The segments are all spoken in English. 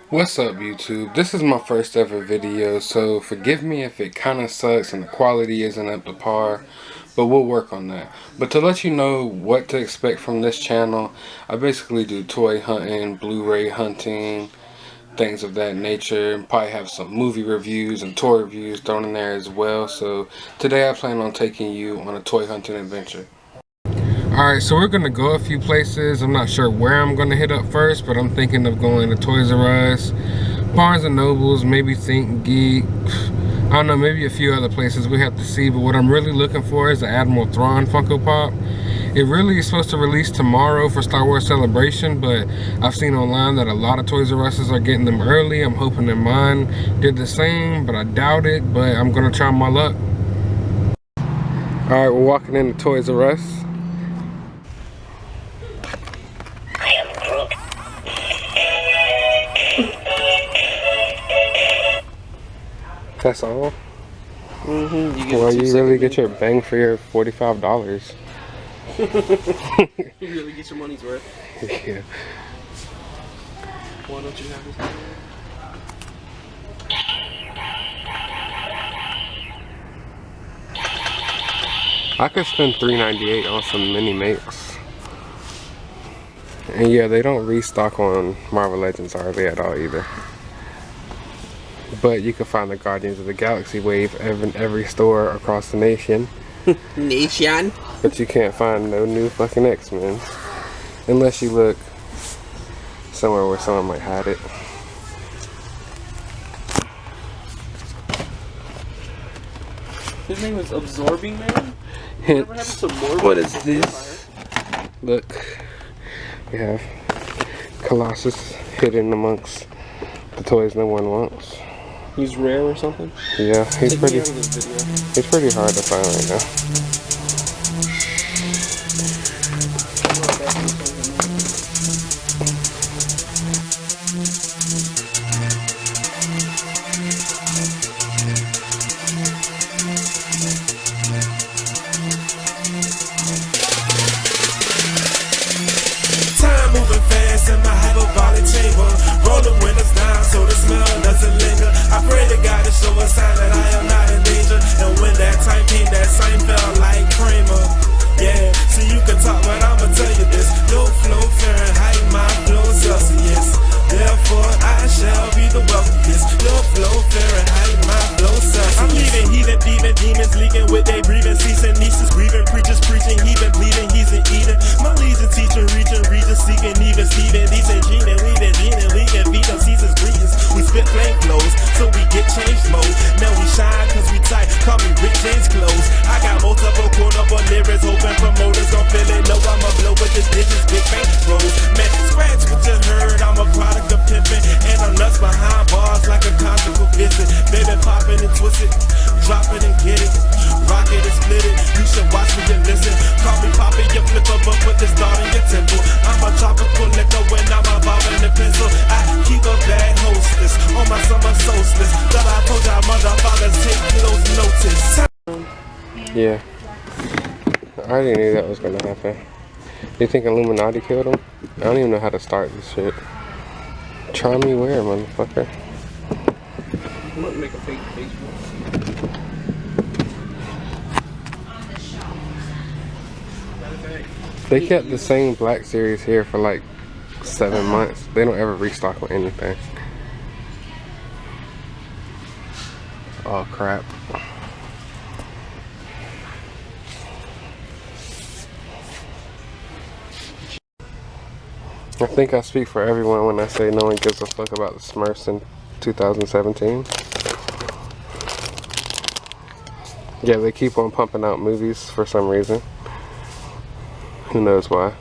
What's up, YouTube? This is my first ever video, so forgive me if it kind of sucks and the quality isn't up to par, but we'll work on that. But to let you know what to expect from this channel, I basically do toy hunting, Blu-ray hunting, things of that nature. Probably have some movie reviews and toy reviews thrown in there as well. So today I plan on taking you on a toy hunting adventure. Alright, so we're going to go a few places. I'm not sure where I'm going to hit up first, but I'm thinking of going to Toys R Us, Barnes & Nobles, maybe Think Geek. I don't know, maybe a few other places we have to see, but what I'm really looking for is the Admiral Thrawn Funko Pop. It really is supposed to release tomorrow for Star Wars Celebration, but I've seen online that a lot of Toys R Us's are getting them early. I'm hoping that mine did the same, but I doubt it, but I'm going to try my luck. Alright, we're walking into Toys R Us. That's all? Mm-hmm. Well, you really get your bang for your $45. You really get your money's worth. Yeah. Why don't you have this? I could spend $3.98 on some mini makes. And yeah, they don't restock on Marvel Legends hardly at all either. But you can find the Guardians of the Galaxy wave in every store across the nation. Nation? But you can't find no new fucking X-Men. Unless you look somewhere where someone might hide it. His name is Absorbing Man? Hint. What is this? Look. We have Colossus hidden amongst the toys no one wants. He's rare or something? Yeah, he's pretty hard to find right now. Time moving fast in my hyperbolic chamber. Roll the windows down so the smell doesn't linger. I pray to God to show a sign that I am not in danger. And when that time came, that sign felt like Kramer. Yeah, so you can talk, but I'ma tell you this. Your flow Fahrenheit, my flow Celsius. Therefore I shall be the wealthiest. Your flow Fahrenheit, my flow Celsius. I'm leaving heathen, demon, demons leaking with they breathing. Ceasing, nieces grieving, preachers preaching, heathen bleeding, he's an Eden. My legion teacher, region, seeking, even Steven. These ain't Gene, weaving, Gene, we can feed them seasons greetings. We spit plain clothes, so we get changed mode. Now we shine cause we tight, call me Rick James clothes. I got multiple quotable lyrics, hoping promoters gon' feel it. Know I'ma blow with the digits, big bank rolls. Man, scratch what you heard, I'm a product of pimping. And I'm nuts behind bars like a conjugal visit. Baby popping and twist it, drop it and get it. Rock it and split it, you should watch me and listen. Call me popping your flipper, but put this thought in your temple. I'm a tropical liquor when I'm evolving the pencil. I keep a bad hostess on my summer solstice. That I told y'all motherfuckers take close notice. Yeah. I already knew that was gonna happen. You think Illuminati killed him? I don't even know how to start this shit. Try me where, motherfucker? I'm gonna make a fake Facebook. They kept the same Black Series here for like 7 months. They don't ever restock on anything. Oh crap. I think I speak for everyone when I say no one gives a fuck about the Smurfs in 2017. Yeah, they keep on pumping out movies for some reason. Who knows why?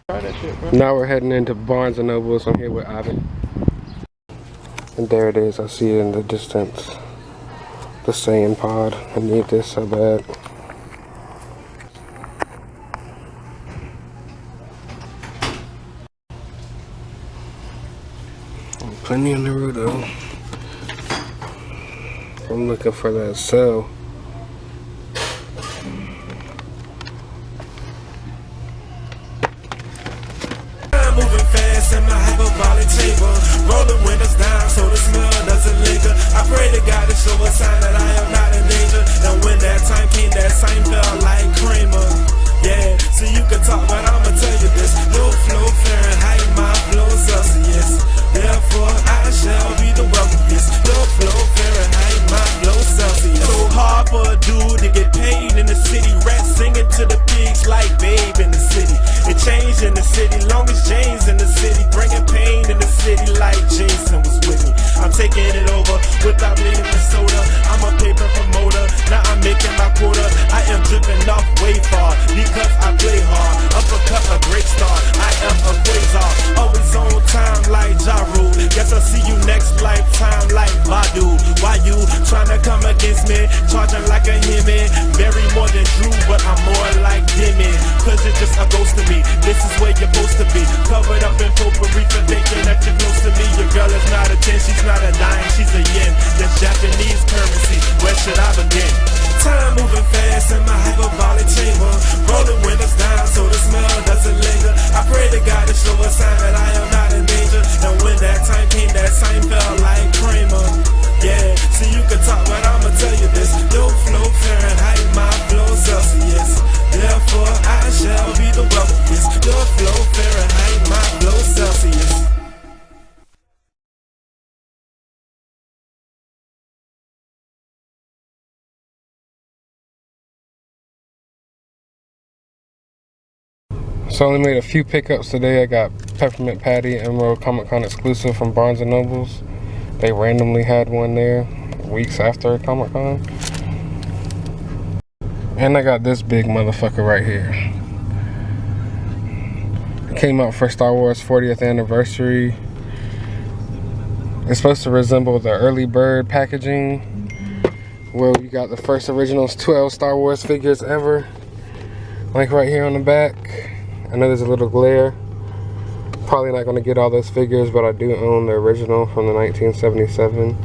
Try that shit, bro. Now we're heading into Barnes & Nobles. I'm here with Ivan. And there it is. I see it in the distance. The Saiyan pod. I need this so bad. Plenty on the road though. I'm looking for that cell. hyperbolic chamber. Roll the windows down so the smell doesn't linger. I pray to God to show a sign that I am not in danger. And when that time came, that sign felt like Kramer. Yeah, so you can talk, but I'ma tell you this. Your flow Fahrenheit, my flow Celsius. Therefore I shall be the wealthiest. Your flow Fahrenheit, my flow Celsius. So hard for a dude to get paid in the city. Rats singing to the pigs like Babe in the city. It changed in the city, long as James in the city. Bringing pain in the city like Jason was with me. I'm taking it over without me in the soda. I'm a paper promoter, now I'm making my quota. I am dripping off way far because I play hard. Uppercut a great star, I am a quasar. Always on time like Ja Rule. Guess I'll see you next lifetime like Badu. Why you tryna come against me? Charging like a Hemi. Very more than Drew, but I'm more like Demi. Cause it's just a ghost to me. This is where you're supposed to be. Covered up in potpourri for thinking that you're close to me. Your girl is not a 10, she's not a dime, she's a yen. That's Japanese currency, where should I begin? Time moving fast in my hyperbolic chamber. Roll the windows down so the smell doesn't linger. I pray to God to show a sign that I am not in danger. And when that time came, that sign felt like Kramer. Yeah, so you can talk, but I'ma tell you this. Your flow Fahrenheit, my flow Celsius. Therefore I shall be the wealthiest. Your flow Fahrenheit, my flow Celsius. So I only made a few pickups today. I got Peppermint Patty Emerald Comic Con exclusive from Barnes & Nobles. They randomly had one there weeks after Comic Con. And I got this big motherfucker right here. It came out for Star Wars 40th anniversary. It's supposed to resemble the early bird packaging, where you got the first original 12 Star Wars figures ever. Like right here on the back. I know there's a little glare. Probably not going to get all those figures, but I do own the original from the 1977.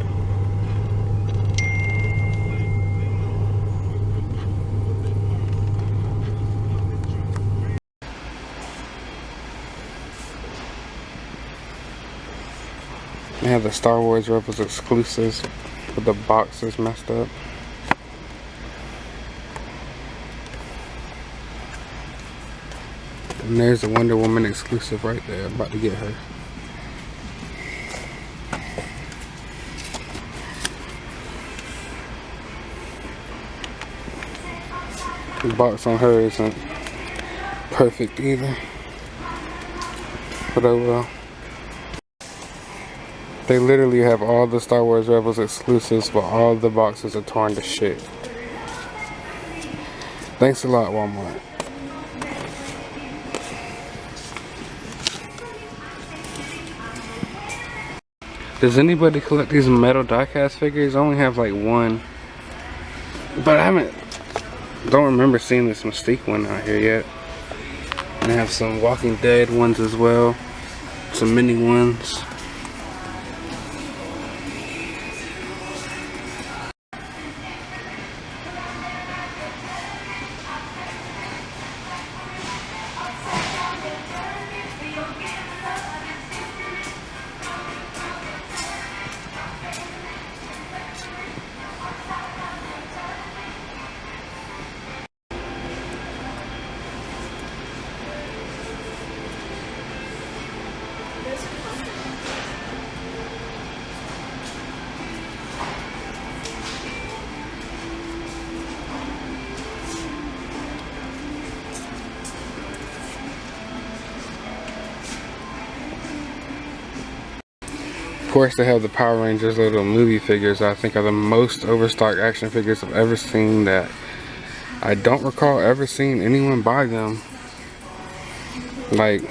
They have the Star Wars Rebels exclusives with the boxes messed up. And there's the Wonder Woman exclusive right there. I'm about to get her. The box on her isn't perfect either. But oh well. They literally have all the Star Wars Rebels exclusives, but all the boxes are torn to shit. Thanks a lot, Walmart. Does anybody collect these metal diecast figures? I only have like one. But I don't remember seeing this Mystique one out here yet. And I have some Walking Dead ones as well. Some mini ones. Of course, they have the Power Rangers little movie figures. I think are the most overstocked action figures I've ever seen, that I don't recall ever seeing anyone buy them. Like,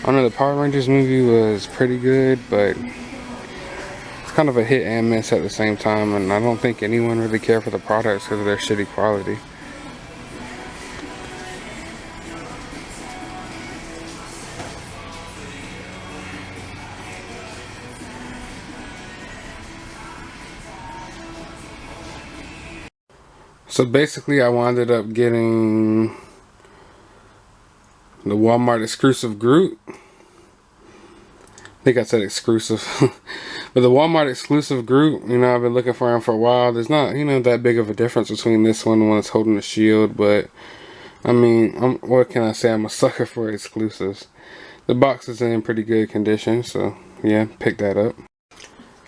I know the Power Rangers movie was pretty good, but it's kind of a hit and miss at the same time, and I don't think anyone really cared for the products because of their shitty quality. So basically I wound up getting the Walmart exclusive Groot, think I said exclusive. But the Walmart exclusive group, you know, I've been looking for them for a while. There's not, you know, that big of a difference between this one and the one that's holding the shield. But, I mean, what can I say? I'm a sucker for exclusives. The box is in pretty good condition, so, yeah, picked that up.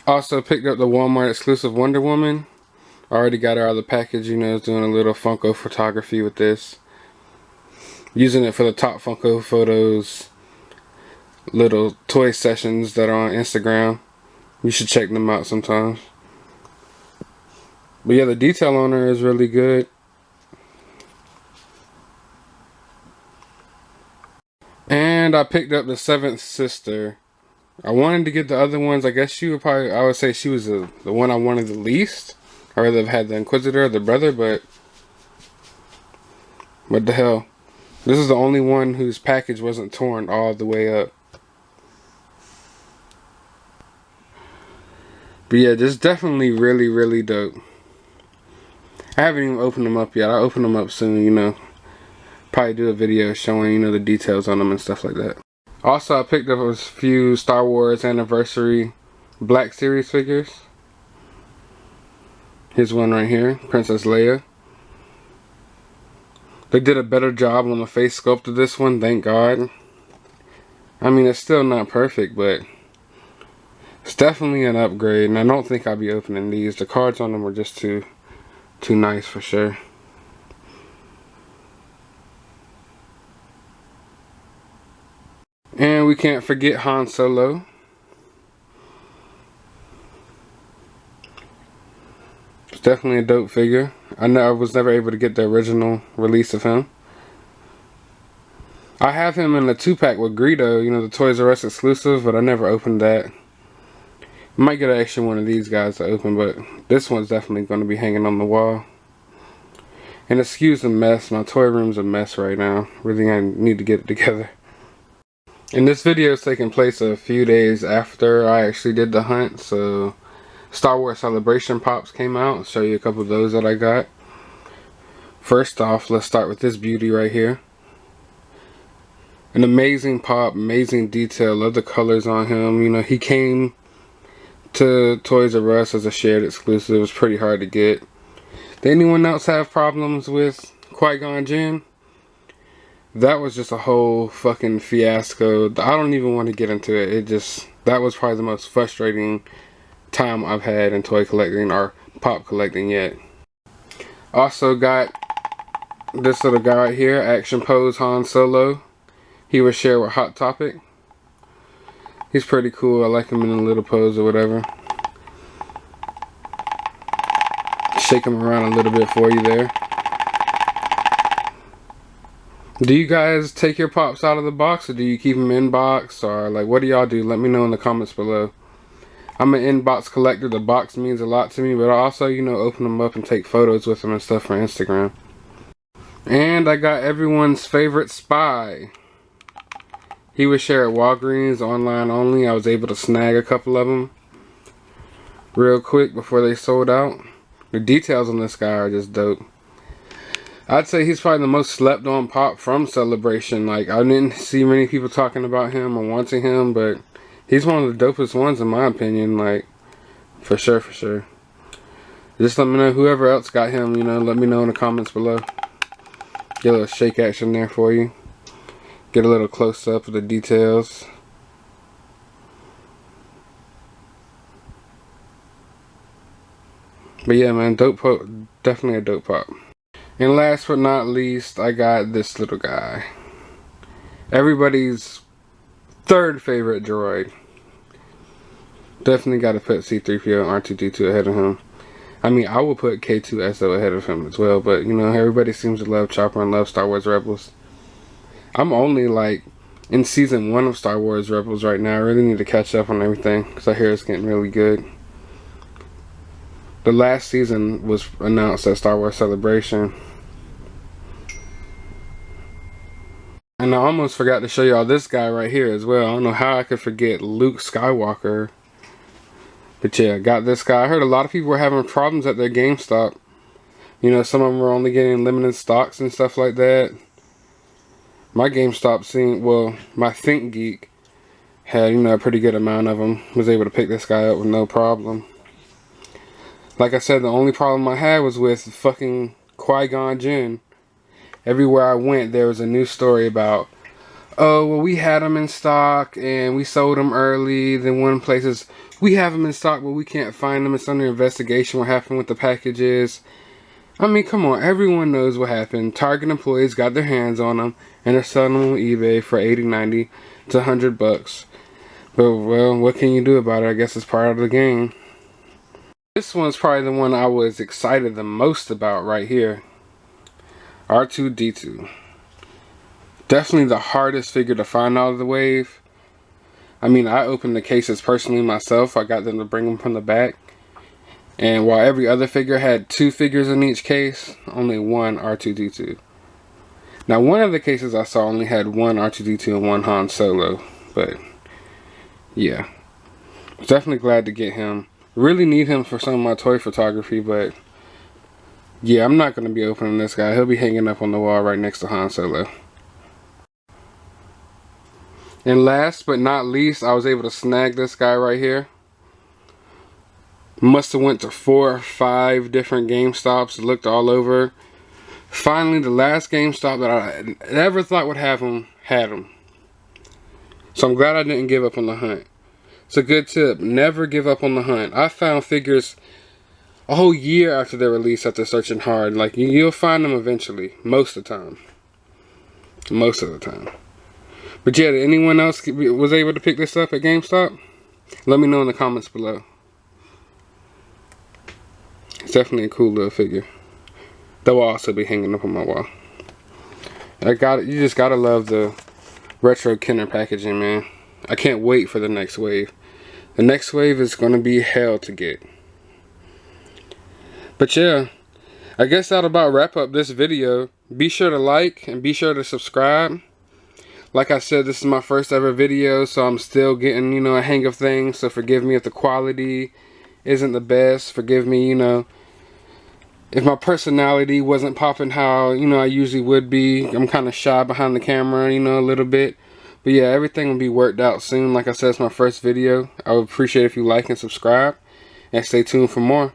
Also picked up the Walmart exclusive Wonder Woman. I already got her out of the package, you know, I was doing a little Funko photography with this. Using it for the top Funko photos, little toy sessions that are on Instagram. You should check them out sometimes. But yeah, the detail on her is really good. And I picked up the Seventh Sister. I wanted to get the other ones. I guess she would probably, I would say she was the one I wanted the least. I'd rather have had the Inquisitor or the brother, but what the hell. This is the only one whose package wasn't torn all the way up. But yeah, this is definitely really, really dope. I haven't even opened them up yet. I'll open them up soon, you know. Probably do a video showing, you know, the details on them and stuff like that. Also, I picked up a few Star Wars Anniversary Black Series figures. Here's one right here, Princess Leia. They did a better job on the face sculpt of this one, thank God. I mean, it's still not perfect, but it's definitely an upgrade, and I don't think I'll be opening these. The cards on them were just too nice for sure. And we can't forget Han Solo. It's definitely a dope figure. I was never able to get the original release of him. I have him in a 2-pack with Greedo, you know, the Toys R Us exclusive, but I never opened that. Might get an extra one of these guys to open, but this one's definitely going to be hanging on the wall. And excuse the mess, my toy room's a mess right now. Really, I need to get it together. And this video is taking place a few days after I actually did the hunt, so Star Wars Celebration Pops came out. I'll show you a couple of those that I got. First off, let's start with this beauty right here. An amazing pop, amazing detail. Love the colors on him. You know, he came to Toys R Us as a shared exclusive. It was pretty hard to get. Did anyone else have problems with Qui-Gon Jinn? That was just a whole fucking fiasco. I don't even want to get into it. That was probably the most frustrating time I've had in toy collecting or pop collecting yet. Also got this little guy right here, Action Pose Han Solo. He was shared with Hot Topic. He's pretty cool. I like him in a little pose or whatever. Shake him around a little bit for you there. Do you guys take your pops out of the box, or do you keep them in box, or like what do y'all do? Let me know in the comments below. I'm an in-box collector. The box means a lot to me, but I also, you know, open them up and take photos with them and stuff for Instagram. And I got everyone's favorite Spy. He was shared at Walgreens, online only. I was able to snag a couple of them real quick before they sold out. The details on this guy are just dope. I'd say he's probably the most slept on pop from Celebration. Like, I didn't see many people talking about him or wanting him, but he's one of the dopest ones in my opinion. Like, for sure, for sure. Just let me know, whoever else got him, you know, let me know in the comments below. Get a little shake action there for you. Get a little close up of the details. But yeah, man, dope pop. Definitely a dope pop. And last but not least, I got this little guy. Everybody's third favorite droid. Definitely got to put C-3PO and R2-D2 ahead of him. I mean, I would put K2SO ahead of him as well, but you know, everybody seems to love Chopper and love Star Wars Rebels. I'm only like in season 1 of Star Wars Rebels right now. I really need to catch up on everything because I hear it's getting really good. The last season was announced at Star Wars Celebration. And I almost forgot to show y'all this guy right here as well. I don't know how I could forget Luke Skywalker. But yeah, got this guy. I heard a lot of people were having problems at their GameStop. You know, some of them were only getting limited stocks and stuff like that. My GameStop scene, well, my ThinkGeek Had, you know, a pretty good amount of them. Was able to pick this guy up with no problem. Like I said, the only problem I had was with fucking Qui-Gon Jinn. Everywhere I went, there was a new story about, oh, well, we had them in stock and we sold them early. Then one places, we have them in stock, but we can't find them. It's under investigation what happened with the packages. I mean, come on. Everyone knows what happened. Target employees got their hands on them and they're selling them on eBay for $80, $90 to $100. But, well, what can you do about it? I guess it's part of the game. This one's probably the one I was excited the most about right here. R2-D2. Definitely the hardest figure to find out of the wave. I mean, I opened the cases personally myself. I got them to bring them from the back. And while every other figure had 2 figures in each case, only one R2-D2. Now, one of the cases I saw only had one R2-D2 and one Han Solo. But, yeah. Definitely glad to get him. Really need him for some of my toy photography, but yeah, I'm not going to be opening this guy. He'll be hanging up on the wall right next to Han Solo. And last but not least, I was able to snag this guy right here. Must have went to 4 or 5 different GameStops, looked all over. Finally, the last GameStop that I never thought would have him, had him. So I'm glad I didn't give up on the hunt. It's a good tip. Never give up on the hunt. I found figures a whole year after their release after searching hard. Like, you'll find them eventually. Most of the time. Most of the time. But yeah, did anyone else was able to pick this up at GameStop? Let me know in the comments below. It's definitely a cool little figure. That will also be hanging up on my wall. You just gotta love the retro Kenner packaging, man. I can't wait for the next wave. The next wave is going to be hell to get. But yeah, I guess that'll about wrap up this video. Be sure to like and be sure to subscribe. Like I said, this is my first ever video, so I'm still getting, you know, a hang of things. So forgive me if the quality isn't the best. Forgive me, you know, if my personality wasn't popping how, you know, I usually would be. I'm kind of shy behind the camera, you know, a little bit. But yeah, everything will be worked out soon. Like I said, it's my first video. I would appreciate if you like and subscribe. And stay tuned for more.